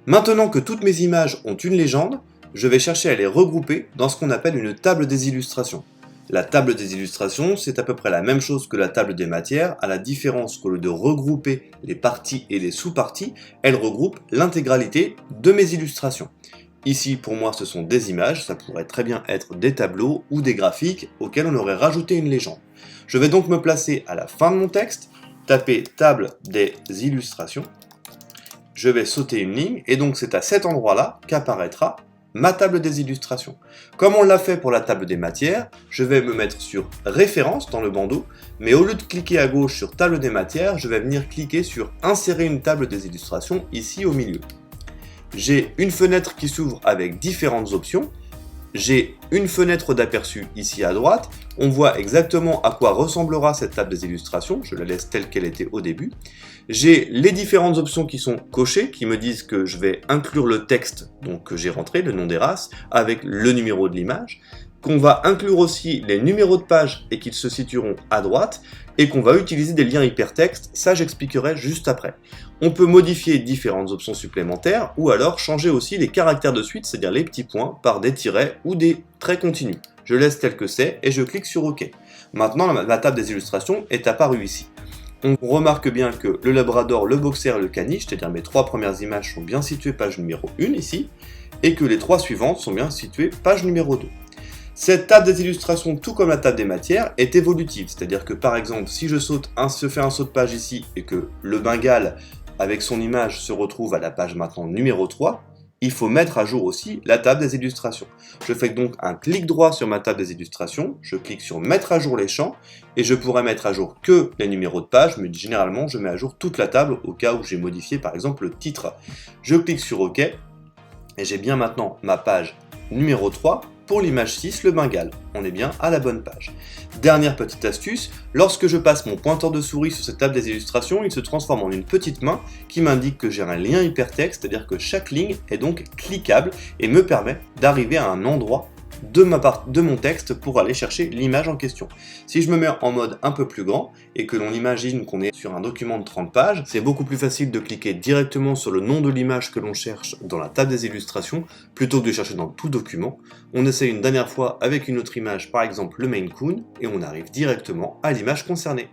Maintenant que toutes mes images ont une légende, je vais chercher à les regrouper dans ce qu'on appelle une table des illustrations. La table des illustrations, c'est à peu près la même chose que la table des matières, à la différence qu'au lieu de regrouper les parties et les sous-parties, elle regroupe l'intégralité de mes illustrations. Ici, pour moi, ce sont des images, ça pourrait très bien être des tableaux ou des graphiques auxquels on aurait rajouté une légende. Je vais donc me placer à la fin de mon texte, taper table des illustrations, je vais sauter une ligne, et donc c'est à cet endroit-là qu'apparaîtra ma table des illustrations. Comme on l'a fait pour la table des matières, je vais me mettre sur référence dans le bandeau, mais au lieu de cliquer à gauche sur table des matières, je vais venir cliquer sur insérer une table des illustrations ici au milieu. J'ai une fenêtre qui s'ouvre avec différentes options. J'ai une fenêtre d'aperçu ici à droite, on voit exactement à quoi ressemblera cette table des illustrations, je la laisse telle qu'elle était au début. J'ai les différentes options qui sont cochées, qui me disent que je vais inclure le texte donc, que j'ai rentré, le nom des races, avec le numéro de l'image, qu'on va inclure aussi les numéros de page et qu'ils se situeront à droite, et qu'on va utiliser des liens hypertextes, ça j'expliquerai juste après. On peut modifier différentes options supplémentaires, ou alors changer aussi les caractères de suite, c'est-à-dire les petits points, par des tirets ou des traits continus. Je laisse tel que c'est, et je clique sur OK. Maintenant, ma table des illustrations est apparue ici. On remarque bien que le labrador, le boxer et le caniche, c'est-à-dire mes trois premières images sont bien situées page numéro 1 ici, et que les trois suivantes sont bien situées page numéro 2. Cette table des illustrations, tout comme la table des matières, est évolutive, c'est-à-dire que par exemple, si je fais un saut de page ici et que le Bengale avec son image se retrouve à la page maintenant numéro 3, il faut mettre à jour aussi la table des illustrations. Je fais donc un clic droit sur ma table des illustrations, je clique sur mettre à jour les champs, et je pourrais mettre à jour que les numéros de page, mais généralement je mets à jour toute la table au cas où j'ai modifié par exemple le titre. Je clique sur OK, et j'ai bien maintenant ma page numéro 3, pour l'image 6, le Bengale. On est bien à la bonne page. Dernière petite astuce, lorsque je passe mon pointeur de souris sur cette table des illustrations, il se transforme en une petite main qui m'indique que j'ai un lien hypertexte, c'est-à-dire que chaque ligne est donc cliquable et me permet d'arriver à un endroit de mon texte pour aller chercher l'image en question. Si je me mets en mode un peu plus grand et que l'on imagine qu'on est sur un document de 30 pages, c'est beaucoup plus facile de cliquer directement sur le nom de l'image que l'on cherche dans la table des illustrations plutôt que de chercher dans tout document. On essaye une dernière fois avec une autre image, par exemple le Maine Coon, et on arrive directement à l'image concernée.